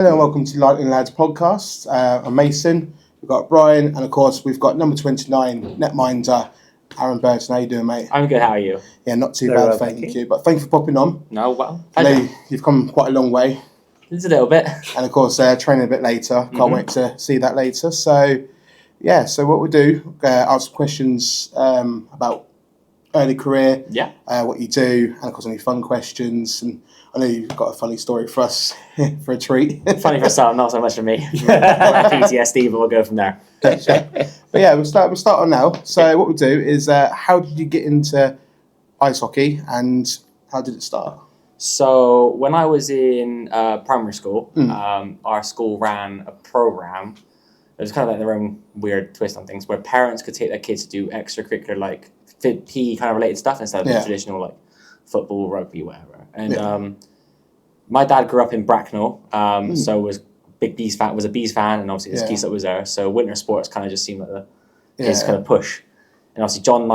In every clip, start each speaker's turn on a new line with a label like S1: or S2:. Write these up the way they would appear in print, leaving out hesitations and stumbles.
S1: Hello and welcome to Ladz podcast. I'm Mason, we've got Brian, and of course we've got number 29, netminder, Aaron Burton. How you doing, mate?
S2: I'm good, how are you?
S1: Yeah, not too
S3: Very
S1: bad,
S3: well,
S1: thank you. But thank you for popping on.
S2: No, well,
S1: I know you've come quite a long way.
S2: Just a little bit.
S1: And of course, training a bit later. Can't wait to see that later. So, yeah, so what we'll do, answer questions about early career, what you do, and of course any fun questions. And I know you've got a funny story for us for a treat.
S2: Funny for some, not so much for me. PTSD, but we'll go from there.
S1: But yeah, we'll start on now. So what we'll do is, how did you get into ice hockey and how did it start?
S2: So when I was in primary school, our school ran a program. It was kind of like their own weird twist on things, where parents could take their kids to do extracurricular, like PE kind of related stuff instead of the traditional like football, rugby, whatever. And my dad grew up in Bracknell, so was a Bees fan, and obviously his geese that was there. So winter sports kind of just seemed like his kind of push. And obviously John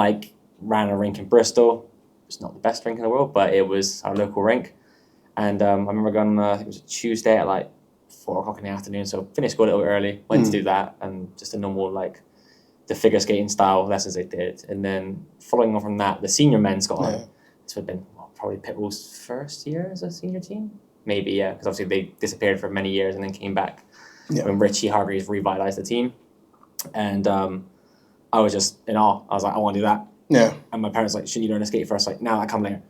S2: ran a rink in Bristol. It's not the best rink in the world, but it was our local rink. And I remember going, I think it was a Tuesday at like 4 o'clock in the afternoon. So finished school a little bit early, went to do that, and just a normal like the figure skating style lessons they did. And then following on from that, the senior men's got on. This would have been probably Pitbull's first year as a senior team. Maybe, yeah, because obviously they disappeared for many years and then came back when Richie Hargreaves revitalised the team. And I was just in awe. I was like, I want to do that. Yeah. And my parents were like, shouldn't you learn to skate first? Like, no, I come later.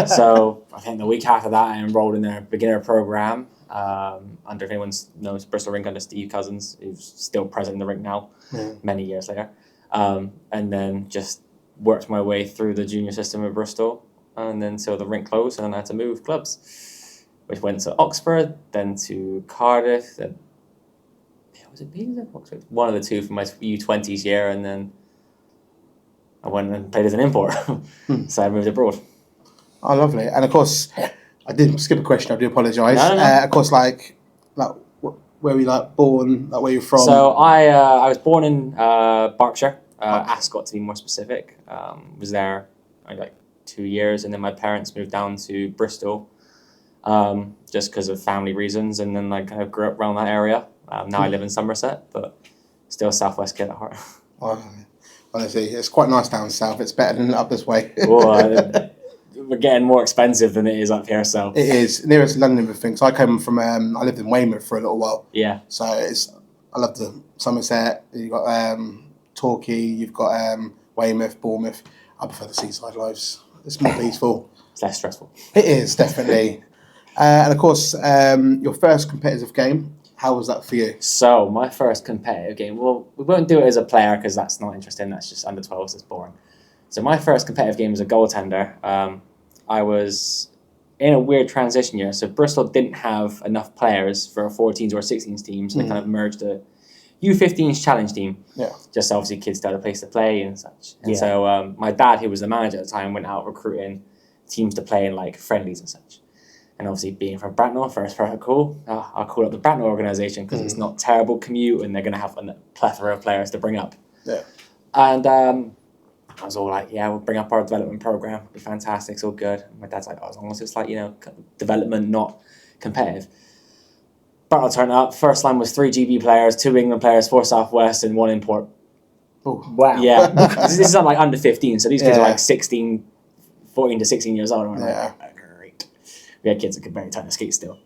S2: So I think the week after that, I enrolled in their beginner program under, if anyone knows, Bristol Rink under Steve Cousins, who's still present in the rink now, many years later. And then just worked my way through the junior system at Bristol. And then so the rink closed and then I had to move clubs, which went to Oxford, then to Cardiff, then was it Bees or Oxford? One of the two for my U20s year, and then I went and played as an import. So I moved abroad. Oh,
S1: lovely. And of course, I did skip a question, I do apologise.
S2: No.
S1: Of course, like where were you born, like where you're from?
S2: So I was born in Berkshire, Ascot to be more specific. Was there like 2 years, and then my parents moved down to Bristol just because of family reasons, and then I kind of grew up around that area. Now I live in Somerset, but still Southwest kid at heart.
S1: Honestly, it's quite nice down south. It's better than up this way.
S2: We're getting more expensive than it is up here, so
S1: it is nearest London with things. I come from I lived in Weymouth for a little while.
S2: Yeah.
S1: So I love the Somerset. You've got Torquay. You've got Weymouth, Bournemouth. I prefer the seaside lives. It's more peaceful.
S2: It's less stressful.
S1: It is, definitely. And of course, your first competitive game, how was that for you?
S2: So, my first competitive game, well, we won't do it as a player because that's not interesting. That's just under 12s, it's boring. So, my first competitive game was a goaltender. I was in a weird transition year. So, Bristol didn't have enough players for a 14s or 16s team, so they kind of merged a U15s challenge team. Yeah. Just obviously kids to have a place to play and such. And so my dad, who was the manager at the time, went out recruiting teams to play in like friendlies and such. And obviously being from Bracknell, first protocol, I'll call up the Bracknell organisation because it's not terrible commute and they're going to have a plethora of players to bring up. Yeah. And I was all like, yeah, we'll bring up our development programme. It'll be fantastic, it's all good. And my dad's like, as long as it's like, development, not competitive. But I'll turn up. First line was 3 GB players, 2 England players, 4 Southwest, and 1 import.
S1: Oh,
S2: wow. Yeah. This is not like under 15, so these kids are like 14 to 16 years old. And we're like, great. We had kids that could barely turn the skate still.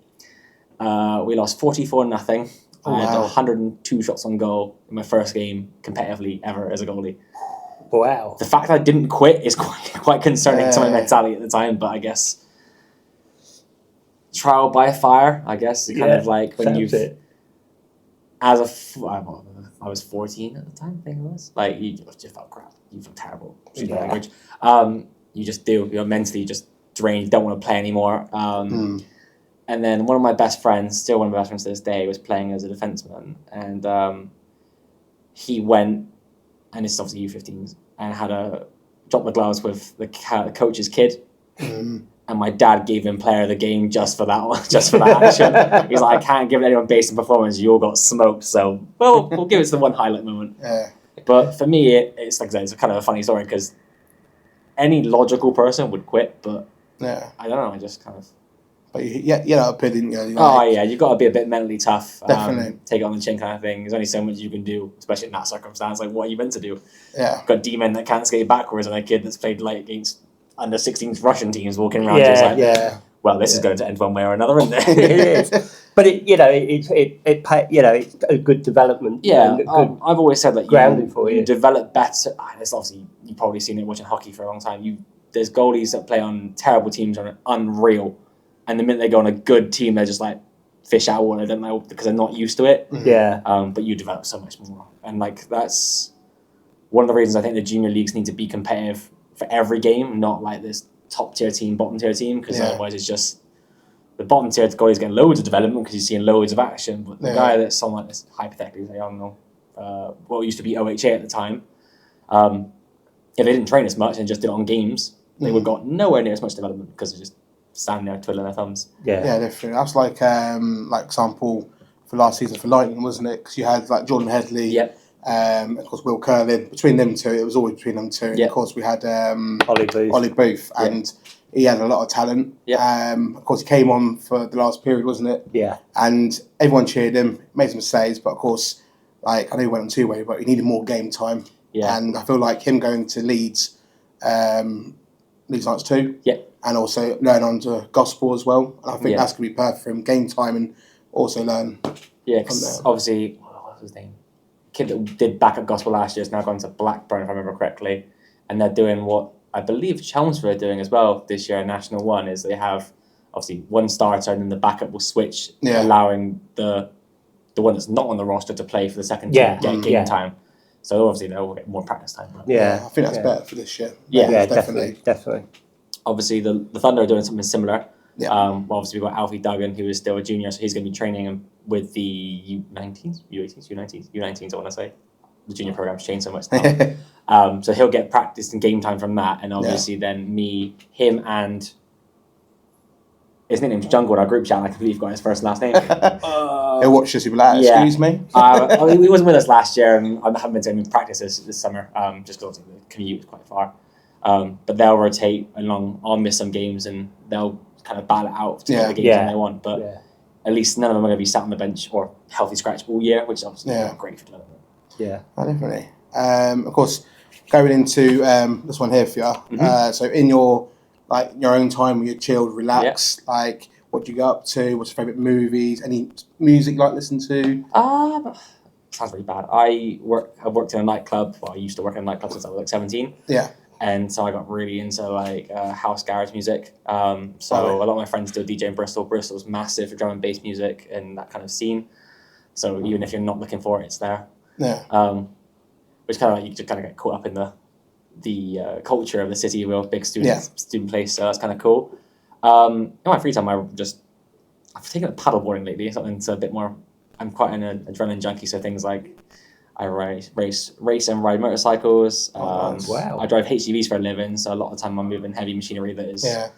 S2: We lost 44-0. I had 102 shots on goal in my first game competitively ever as a goalie.
S3: Wow.
S2: The fact that I didn't quit is quite concerning to my mentality at the time, but I guess trial by fire, I guess. Kind of like when you, I was 14 at the time, I think it was. Like, you just felt crap. You felt terrible. Language. You just do. You're mentally just drained. You don't want to play anymore. And then one of my best friends, still one of my best friends to this day, was playing as a defenseman. And he went, and this is obviously U15s, and had a drop the gloves with the coach's kid. And my dad gave him player of the game just for that action. He's like, I can't give anyone based on performance. You all got smoked. So, well, we'll give it the one highlight moment. Yeah. But for me, it's like I said, it's kind of a funny story because any logical person would quit. But I don't know. I just kind of
S1: But you know, didn't you?
S2: You've got to be a bit mentally tough.
S1: Definitely.
S2: Take it on the chin kind of thing. There's only so much you can do, especially in that circumstance. Like, what are you meant to do?
S1: Yeah.
S2: You've got D-men that can't skate backwards and a kid that's played like against under 16s Russian teams walking around just like, well, this is going to end one way or another, isn't it?
S3: It is. But it's a good development.
S2: Yeah, I've always said that
S3: grounding for you.
S2: You develop better. There's obviously, you've probably seen it watching hockey for a long time. There's goalies that play on terrible teams are unreal, and the minute they go on a good team, they're just like fish out of water, don't know, because they're not used to it.
S3: Yeah.
S2: But you develop so much more, and like that's one of the reasons I think the junior leagues need to be competitive for every game, not like this top tier team, bottom tier team, because otherwise it's just the bottom tier goalies getting loads of development because you're seeing loads of action, but the guy that's on like this, hypothetically, I don't know, what used to be OHA at the time, if they didn't train as much and just did it on games, they would have got nowhere near as much development because they're just standing there twiddling their thumbs.
S1: Yeah, definitely. That's like example for last season for Lightning, wasn't it? Because you had like Jordan Headley, of course Will Curlin. Between them two, it was always between them two. And of course we had Ollie Booth, and he had a lot of talent. Of course he came on for the last period, wasn't it?
S3: Yeah.
S1: And everyone cheered him, made some saves, but of course, like I know he went on two-way, but he needed more game time. Yeah. And I feel like him going to Leeds Knights too. Yeah. And also learn on to gospel as well. And I think that's going to be perfect for him, game time and also learn. Yeah, because
S2: obviously, what was his name? Kid that did backup gospel last year has now gone to Blackburn, if I remember correctly. And they're doing what I believe Chelmsford are doing as well this year in National 1, is they have obviously one starter and then the backup will switch, allowing the one that's not on the roster to play for the second team, get game time. So obviously they'll get more practice time.
S1: Yeah, I think that's better for this year.
S3: Yeah, definitely.
S2: Obviously, the Thunder are doing something similar. Yeah. Obviously, we've got Alfie Duggan, who is still a junior, so he's going to be training with the U19s, U19s, I want to say. The junior program's changed so much now. So he'll get practice and game time from that, and obviously then him, and his nickname's Jungle in our group chat, and I completely forgot his first and last name.
S1: He'll watch this, he'll be like, excuse me?
S2: He wasn't with us last year, and I haven't been to any practice this summer, just because the commute was quite far. But they'll rotate along. I'll miss some games, and they'll kind of battle it out to get the games they want. But at least none of them are going to be sat on the bench or healthy scratch all year, which is obviously great for development.
S3: Yeah,
S1: definitely. Of course, going into this one here for you. So in your own time, when you're chilled, relaxed, like what do you go up to? What's your favourite movies? Any music you like listen to?
S2: Sounds really bad. I've worked in a nightclub. Well, I used to work in a nightclub since I was like 17. Yeah. And so I got really into like house garage music. A lot of my friends do DJ in Bristol. Bristol's massive for drum and bass music and that kind of scene. So even if you're not looking for it, it's there. Yeah. Which kind of like you just kind of get caught up in the culture of the city. We're a big student place, so that's kind of cool. In my free time, I've taken up paddleboarding lately. Something that's a bit more. I'm quite an adrenaline junkie, so things like I race and ride motorcycles.
S3: Wow.
S2: I drive HGVs for a living, so a lot of the time I'm moving heavy machinery that is. Yeah.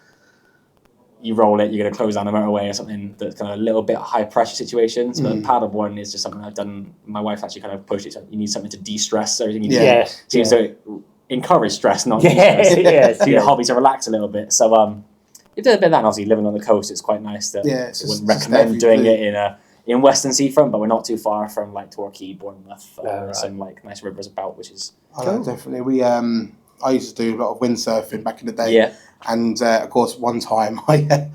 S2: You roll it, you're going to close down the motorway or something that's kind of a little bit high pressure situations. But paddleboarding is just something I've done. My wife actually kind of pushed it. So you need something to de-stress everything you do. Seems to encourage stress, not de-stress. So your hobby to relax a little bit. So if there's a bit of that, and obviously living on the coast, it's quite nice. I wouldn't recommend doing it in Western Seafront, but we're not too far from like Torquay, Bournemouth, some like nice rivers about, which is
S1: cool. Definitely. I used to do a lot of windsurfing back in the day. Yeah. And of course, one time I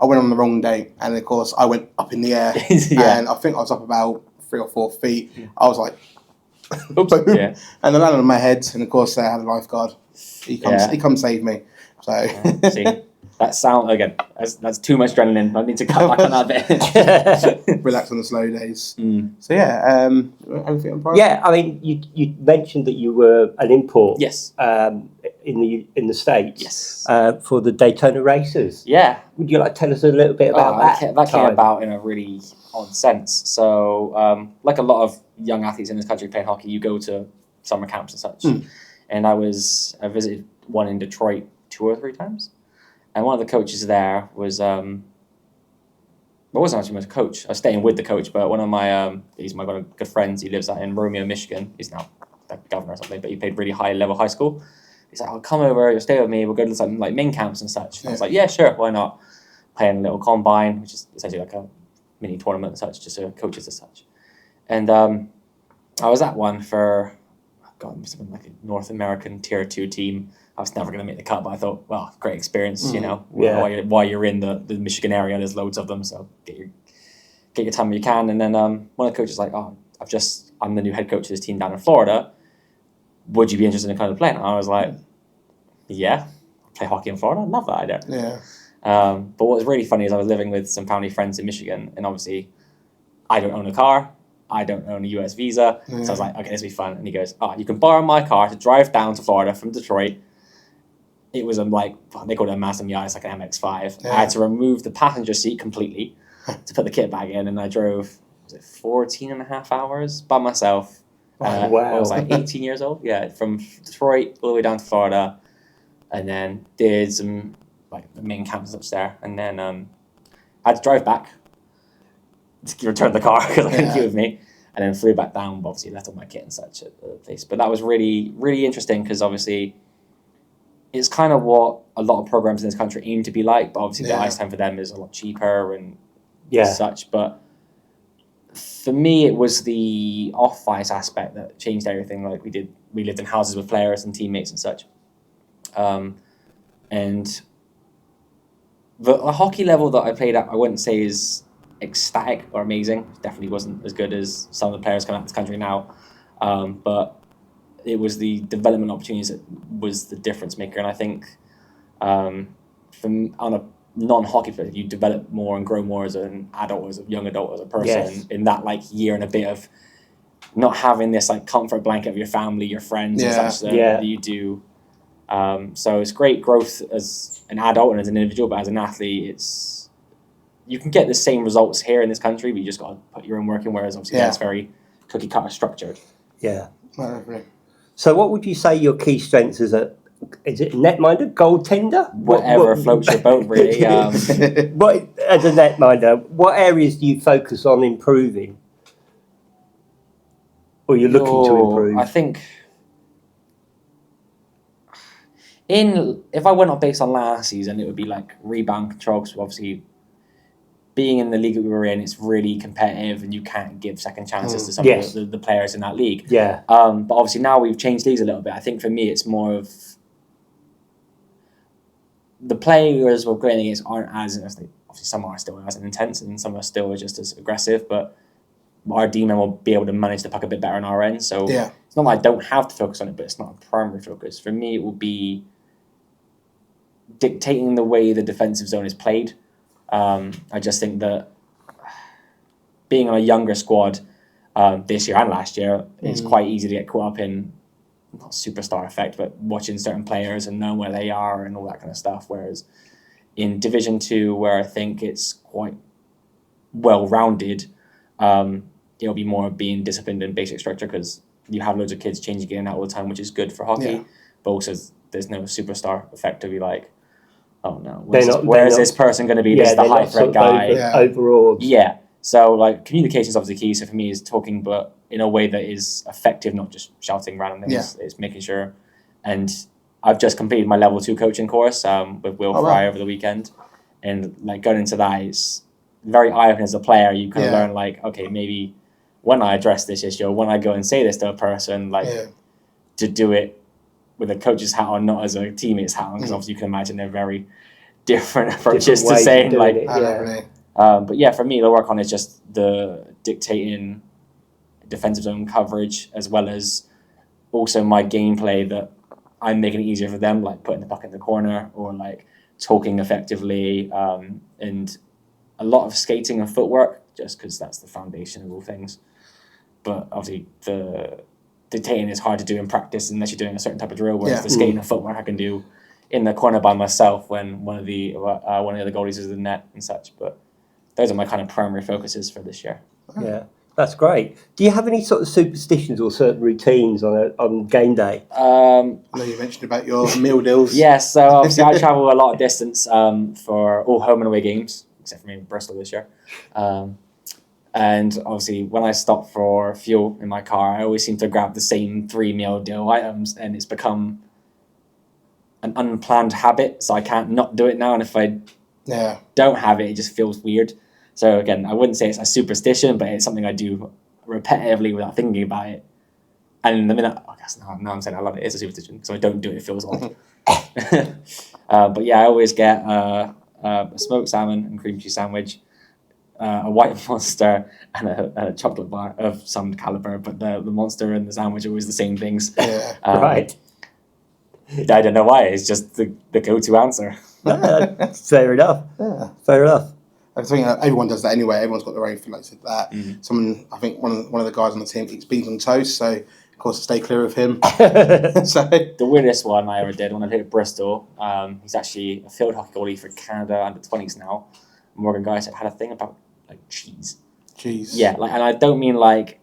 S1: went on the wrong day, and of course I went up in the air, and I think I was up about 3 or 4 feet. I was like, oops, and I landed on my head, and of course I had a lifeguard. He comes save me. So
S2: see. That sound again. That's too much adrenaline. I need to cut back on that bit.
S1: Relax on the slow days. So anything on price?
S3: Yeah, I mean, you mentioned that you were an import.
S2: Yes.
S3: In the States.
S2: Yes.
S3: For the Daytona races.
S2: Yeah.
S3: Would you like to tell us a little bit about that?
S2: That came about in a really odd sense. So, like a lot of young athletes in this country playing hockey, you go to summer camps and such. And I visited one in Detroit 2 or 3 times. And one of the coaches there was, I wasn't actually my coach. I was staying with the coach, but one of my, he's my good friends. He lives out in Romeo, Michigan. He's now the governor or something, but he played really high level high school. He's like, "I'll come over, you'll stay with me, we'll go to something like main camps and such." And I was like, "Yeah, sure, why not?" playing a little combine, which is essentially like a mini tournament and such, just coaches as such. And I was at one for, something like a North American Tier 2 team. I was never going to make the cut, but I thought, well, great experience, you know. Yeah. While you're in the Michigan area, there's loads of them, so get your time when you can. And then one of the coaches was like, oh, I'm the new head coach of this team down in Florida. Would you be interested in kind of playing? And I was like, yeah, play hockey in Florida. I love that idea.
S1: Yeah.
S2: But what was really funny is I was living with some family friends in Michigan, and obviously I don't own a car. I don't own a US visa. So I was like, okay, this will be fun. And he goes, oh, you can borrow my car to drive down to Florida from Detroit. It was they called it a Mazda Miata, it's like an MX-5. Yeah. I had to remove the passenger seat completely to put the kit bag in, and I drove, 14 and a half hours by myself.
S3: Wow.
S2: I was 18 years old. Yeah, from Detroit all the way down to Florida, and then did some the main campus there, and then I had to drive back to return the car because I couldn't keep with me, and then flew back down. But obviously left all my kit and such at the place. But that was really, really interesting because obviously it's kind of what a lot of programs in this country aim to be like. But obviously the ice time for them is a lot cheaper and such. But for me, it was the off-ice aspect that changed everything. Like we lived in houses with players and teammates and such. And the hockey level that I played at, I wouldn't say is ecstatic or amazing. It definitely wasn't as good as some of the players coming out of this country now. But it was the development opportunities that was the difference maker. And I think on a non-hockey player, you develop more and grow more as an adult, as a young adult, as a person in that year and a bit of not having this comfort blanket of your family, your friends and such that you do. So it's great growth as an adult and as an individual, but as an athlete, you can get the same results here in this country, but you just got to put your own work in, whereas obviously that's very cookie cutter structured.
S3: Yeah.
S1: Right.
S3: So what would you say your key strengths is it netminder, goaltender?
S2: Whatever floats your boat, really.
S3: As a netminder, what areas do you focus on improving? Or you're looking to improve?
S2: I think if I went on based on last season, it would be rebound control, because obviously being in the league that we were in, it's really competitive and you can't give second chances to some of the players in that league.
S3: Yeah.
S2: But obviously now we've changed leagues a little bit. I think for me it's more of the players we're playing against aren't obviously some are still as intense and some are still just as aggressive, but our D-men will be able to manage the puck a bit better on our end. So it's not like I don't have to focus on it, but it's not a primary focus. For me, it will be dictating the way the defensive zone is played. I just think that being on a younger squad this year and last year, it's quite easy to get caught up in, not superstar effect, but watching certain players and knowing where they are and all that kind of stuff. Whereas in Division 2, where I think it's quite well-rounded, it'll be more being disciplined in basic structure, because you have loads of kids changing in and out all the time, which is good for hockey. But also there's no superstar effect to be like, oh no, where is this person going to be? This is the high threat guy.
S3: Overall.
S2: Yeah. So communication is obviously key. So for me, is talking, but in a way that is effective, not just shouting random things. It's making sure. And I've just completed my level 2 coaching course with Will Fry over the weekend, and going into that, it's very eye-opening as a player. You kind of learn okay, maybe when I address this issue, or when I go and say this to a person, to do it with a coach's hat on, not as a teammate's hat on, because obviously you can imagine they're very different approaches to saying but yeah, for me, the work on is just the dictating defensive zone coverage, as well as also my gameplay, that I'm making it easier for them, putting the puck in the corner, or talking effectively, and a lot of skating and footwork, just because that's the foundation of all things. But obviously the dictating is hard to do in practice unless you're doing a certain type of drill, whereas the skating and footwork I can do in the corner by myself when one of the other goalies is in the net and such. But those are my kind of primary focuses for this year.
S3: Yeah, that's great. Do you have any sort of superstitions or certain routines on game day?
S1: I know you mentioned about your meal deals.
S2: Yes, so obviously I travel a lot of distance for all home and away games, except for maybe Bristol this year. And obviously, when I stop for fuel in my car, I always seem to grab the same 3 meal deal items, and it's become an unplanned habit, so I can't not do it now. And if I don't have it, it just feels weird. So again, I wouldn't say it's a superstition, but it's something I do repetitively without thinking about it. And the minute, I guess now I'm saying I love it, it's a superstition. So I don't do it, it feels odd. But yeah, I always get a smoked salmon and cream cheese sandwich, a white monster, and a chocolate bar of some caliber. But the monster and the sandwich are always the same things.
S3: Yeah. Right.
S2: I don't know why. It's just the go-to answer.
S3: Fair enough. Yeah. Fair enough.
S1: I think everyone does that anyway. Everyone's got their own thing like that. Someone, I think one of the guys on the team eats beans on toast, so of course stay clear of him. So
S2: the weirdest one I ever did when I played at Bristol. He's actually a field hockey goalie for Canada under 20s now. Morgan Guy had a thing about like cheese.
S1: Cheese.
S2: Yeah, and I don't mean like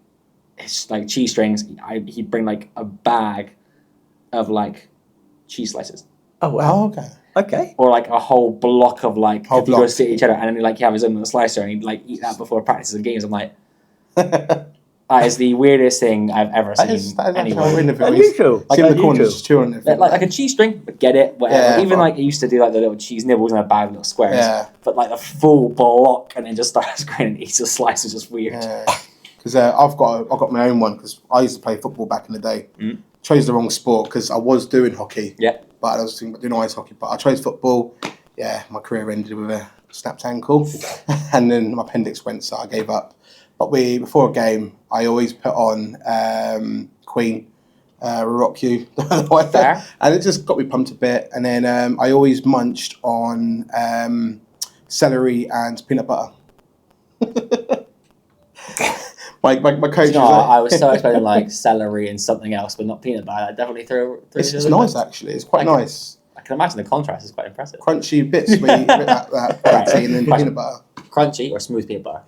S2: it's like cheese strings. He'd bring like a bag of like cheese slices.
S3: Oh wow.
S1: Okay.
S3: Okay.
S2: Or like a whole block of like if you go sit each other and then like you have his own little slicer and he'd like eat that before practices and games. I'm like, that is the weirdest thing I've ever seen.
S1: That is
S2: anyway.
S3: Unusual.
S1: Like in the corner, just chewing it.
S2: Like a cheese string, but get it, whatever.
S1: Yeah,
S2: even like it used to do like the little cheese nibbles in a bag of little squares.
S1: Yeah.
S2: But like the full block and then just starts going and eats a slice is just weird.
S1: Because I've got my own one because I used to play football back in the day. Chose the wrong sport because I was doing hockey.
S2: Yeah.
S1: But I was doing ice hockey. But I chose football. Yeah, my career ended with a snapped ankle, and then my appendix went, so I gave up. But before a game, I always put on Queen, Rock You, and it just got me pumped a bit. And then I always munched on celery and peanut butter. My coach.
S2: I was so expecting like celery and something else, but not peanut butter. I definitely threw
S1: It's nice actually. It's quite nice.
S2: I can imagine the contrast is quite impressive.
S1: Crunchy bits where you get that protein and peanut butter.
S2: Crunchy or smooth peanut butter?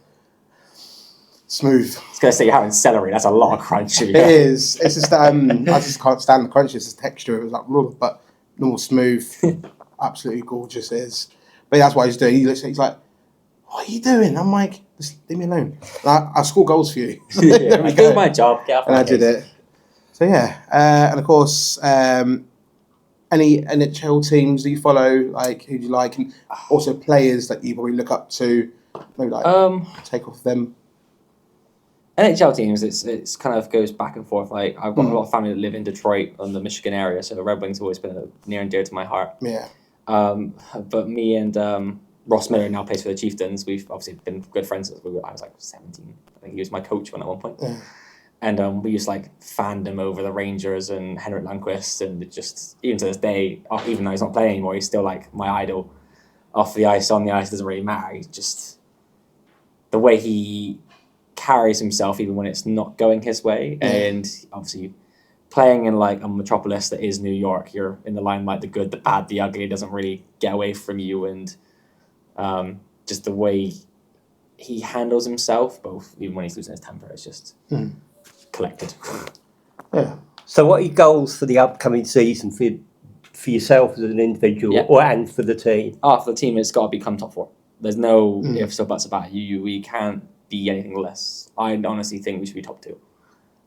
S1: Smooth.
S2: I was gonna say you're having celery. That's a lot of crunch.
S1: It is. It's just I just can't stand the crunch. It's the texture. It was like raw, but normal smooth. Absolutely gorgeous. It is. But that's what he's doing. He's like, what are you doing? I'm like, just leave me alone. I score goals for you.
S2: I do my job. Get off
S1: and
S2: my
S1: I did it. So yeah, and of course, any NHL teams that you follow, like who do you like, and also players that you probably look up to, maybe like take off them.
S2: NHL teams, it's kind of goes back and forth. Like I've got a lot of family that live in Detroit and the Michigan area, so the Red Wings have always been near and dear to my heart.
S1: Yeah.
S2: But me and Ross Miller now plays for the Chieftains. We've obviously been good friends since I was like 17. I think he was my coach at one point. Yeah. And we used to like fandom over the Rangers and Henrik Lundqvist, and just even to this day, even though he's not playing anymore, he's still like my idol. Off the ice, on the ice, doesn't really matter. He's just the way he carries himself, even when it's not going his way. Yeah. And obviously, playing in like a metropolis that is New York, you're in the limelight, the good, the bad, the ugly. It doesn't really get away from you, and just the way he handles himself, both even when he's losing his temper, it's just collected.
S1: Yeah.
S3: So, what are your goals for the upcoming season for yourself as an individual, and for the team?
S2: For the team, it's got to become top 4. There's no ifs or buts about it. We can't be anything less. I honestly think we should be top 2.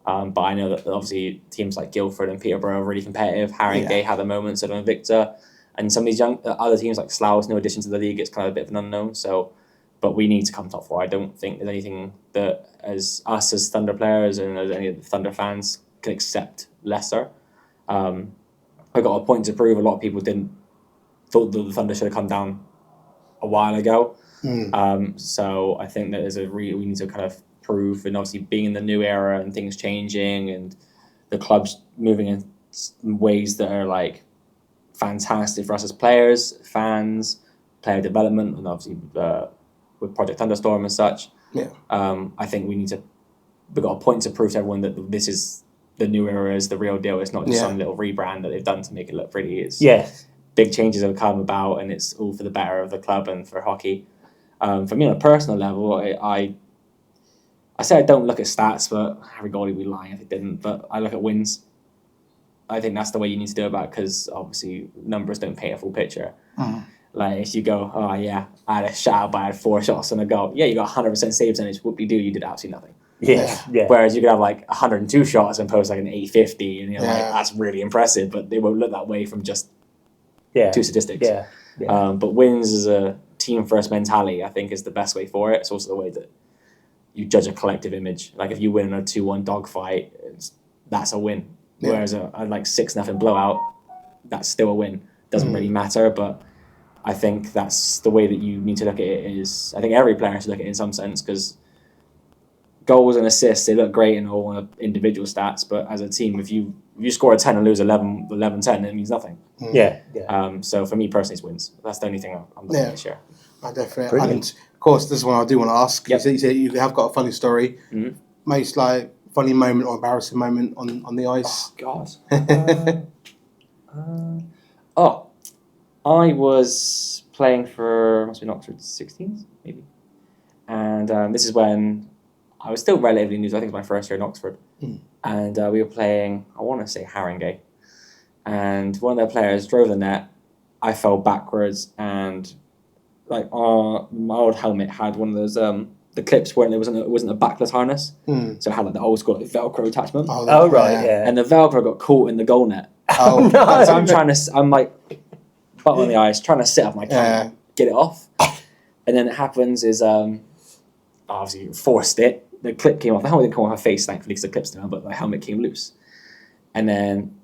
S2: But I know that obviously teams like Guildford and Peterborough are really competitive. Haringey had a moment, so and Victor. And some of these young other teams like Slough's new addition to the league, it's kind of a bit of an unknown. So, but we need to come top 4. I don't think there's anything that as Thunder players and as any of the Thunder fans can accept lesser. I got a point to prove. A lot of people thought that the Thunder should have come down a while ago. So I think that we need to kind of prove, and obviously being in the new era and things changing and the club's moving in ways that are like fantastic for us as players, fans, player development, and obviously with Project Thunderstorm and such.
S1: Yeah.
S2: I think we've got a point to prove to everyone that this is the new era, is the real deal. It's not just some little rebrand that they've done to make it look pretty. It's big changes have come about, and it's all for the better of the club and for hockey. For me on a personal level, I say I don't look at stats, but every goalie would be lying if it didn't. But I look at wins. I think that's the way you need to do it, because obviously numbers don't paint a full picture. Like if you go, I had a shout, but I had 4 shots and a goal. Yeah, you got 100% save percentage. Whoop-de-doo, you did absolutely nothing.
S3: Yeah.
S2: Whereas you could have like 102 shots and post like an 850, and you're like, that's really impressive. But they won't look that way from just 2 statistics.
S3: Yeah.
S2: But wins as a team first mentality, I think, is the best way for it. It's also the way that you judge a collective image. Like if you win a 2-1 dogfight, that's a win. Yeah. Whereas a like 6-0 blowout, that's still a win. Doesn't really matter, but I think that's the way that you need to look at it. Is I think every player should look at it in some sense, because goals and assists, they look great in all individual stats, but as a team, if you score a 10 and lose 11-10, it means nothing.
S3: Yeah.
S2: So for me personally, it's wins. That's the only thing I'm looking at here.
S1: I definitely. And of course, this is one I do want to ask. Yep. You said you have got a funny story. Mm-hmm. Most like funny moment or embarrassing moment on the ice.
S2: Oh God. I was playing for must have been Oxford 16s maybe, and this is when I was still relatively new. I think it was my first year in Oxford, and we were playing. I want to say Haringey, and one of their players drove the net. I fell backwards, and like my old helmet had one of those the clips where it wasn't a backless harness, so it had like the old school like, Velcro attachment.
S3: Oh right, yeah.
S2: And the Velcro got caught in the goal net.
S3: Oh no!
S2: So I'm like butt on the ice, trying to sit up my camera, get it off, and then it happens is obviously forced it. The clip came off. The helmet didn't come off my face, thankfully, because the clip's down, but the helmet came loose. And then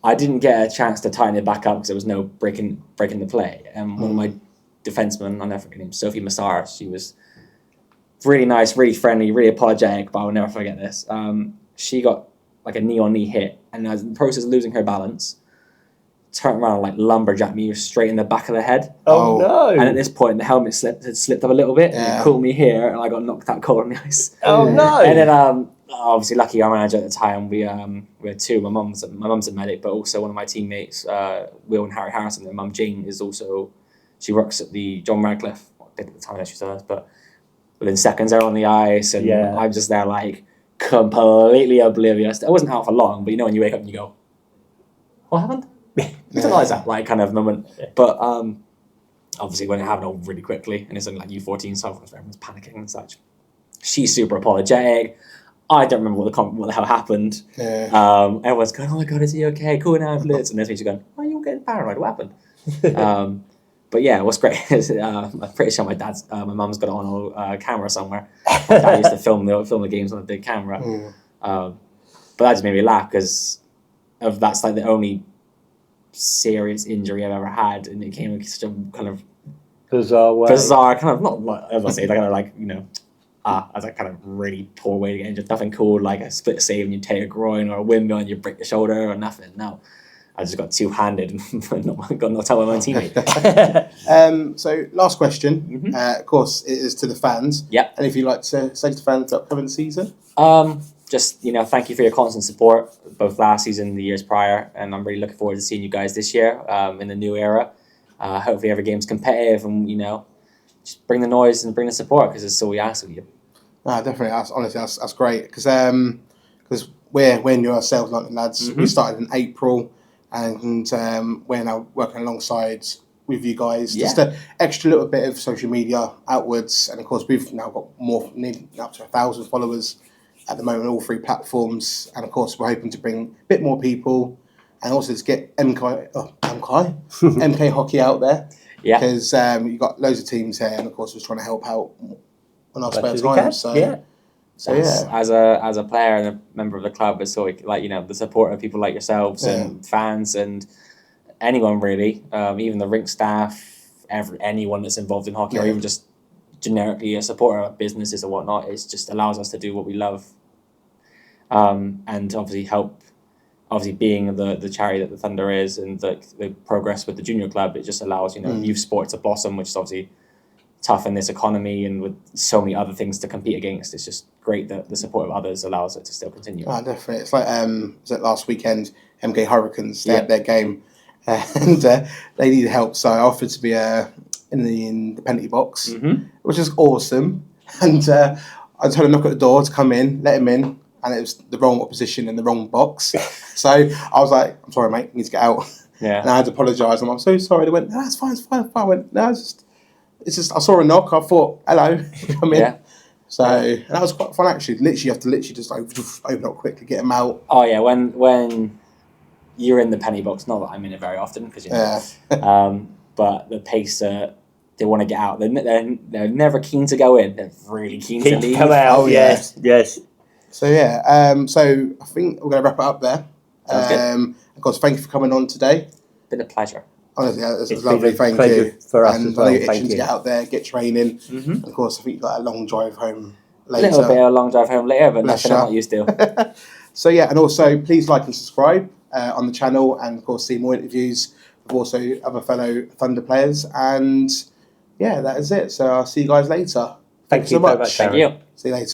S2: I didn't get a chance to tighten it back up because there was no breaking the play. And one of my defensemen, I'll never forget her name, Sophie Massar, she was really nice, really friendly, really apologetic, but I'll never forget this. She got like a knee-on-knee hit, and as in the process of losing her balance, turned around and like lumberjacked me straight in the back of the head.
S3: Oh no!
S2: And at this point, the helmet had slipped up a little bit, and it caught me here, and I got knocked out cold on the ice.
S3: Oh no!
S2: And then obviously, lucky our manager at the time, we had two. My mum's a medic, but also one of my teammates, Will and Harry Harrison. Their mum Jane is also, she works at the John Radcliffe. Did at the time, she still does, but within seconds they're on the ice, and I'm just there like completely oblivious. I wasn't out for long, but you know when you wake up and you go, what happened? It's always that like kind of moment. But obviously when it happened all really quickly, and it's only like U14, so everyone's panicking and such. She's super apologetic. I don't remember what the hell happened. Everyone's going, oh my god, is he okay? Call an ambulance. And there's me going, oh, you're getting paranoid. What happened? But yeah, what's great is I'm pretty sure my mum's got it on a camera somewhere. My dad used to film the games on a big camera. But that just made me laugh because that's like the only serious injury I've ever had, and it came in such a kind of bizarre kind of, not like, as I say, kind of like, you know, as a kind of really poor way to get injured. Nothing cool like a split save and you tear a groin, or a windmill and you break your shoulder, or nothing. No, I just got two-handed and got knocked out by my teammate.
S1: So last question, of course, it is to the fans.
S2: Yeah.
S1: And if you'd like to say to the fans about upcoming season?
S2: Just, you know, thank you for your constant support, both last season, the years prior, and I'm really looking forward to seeing you guys this year in the new era. Hopefully every game's competitive, and, you know, just bring the noise and bring the support, because it's all we ask of you.
S1: No, definitely. That's great, because we're new ourselves, London Lads. We started in April, and we're now working alongside with you guys. Just an extra little bit of social media outwards, and of course we've now got up to 1,000 followers at the moment on all 3 platforms, and of course we're hoping to bring a bit more people, and also to get MK hockey out there. Yeah, because you've got loads of teams here, and of course we're trying to help out on our spare time. So as a player and a member of the club, it's sort of like, you know, the support of people like yourselves and fans and anyone really, even the rink staff, anyone that's involved in hockey, or even just generically a supporter of businesses and whatnot. It just allows us to do what we love, and obviously being the charity that the Thunder is, and the progress with the junior club, it just allows, you know, youth sport to blossom, which is obviously tough in this economy and with so many other things to compete against. It's just great that the support of others allows it to still continue. Definitely. It's like was it last weekend, MK Hurricanes, they had their game, and they needed help, so I offered to be in the penalty box, which is awesome. And I told him to knock at the door to come in, let him in, and it was the wrong opposition in the wrong box. So I was like, I'm sorry, mate, you need to get out. And I had to apologise. I'm so sorry. They went, no, it's fine, it's fine. I went, no, it's just, I saw a knock. I thought, hello, come in. So and that was quite fun, actually. You have to just like open up quickly, get them out.
S2: Oh yeah, when you're in the penny box, not that I'm in it very often, because you know, but the pace that they want to get out. They're never keen to go in. They're really keen to leave.
S3: Come out. Yes.
S1: So yeah, so I think we're going to wrap it up there. Of course, thank you for coming on today.
S2: Been a pleasure.
S1: Honestly, it's lovely. Thank you.
S3: For us
S1: and
S3: as well.
S1: I know you're
S3: Thank
S1: itching to
S3: you.
S1: get out there, get training. And of course, I think you've got a long drive home later.
S2: A little bit of a long drive home later, but
S1: Bless
S2: nothing I'm
S1: ya.
S2: not used to.
S1: So yeah, and also please like and subscribe on the channel, and of course see more interviews with also other fellow Thunder players. And yeah, that is it. So I'll see you guys later.
S3: Thank you
S1: so much.
S3: very much.
S2: Thank
S3: Aaron.
S2: you.
S1: See you later.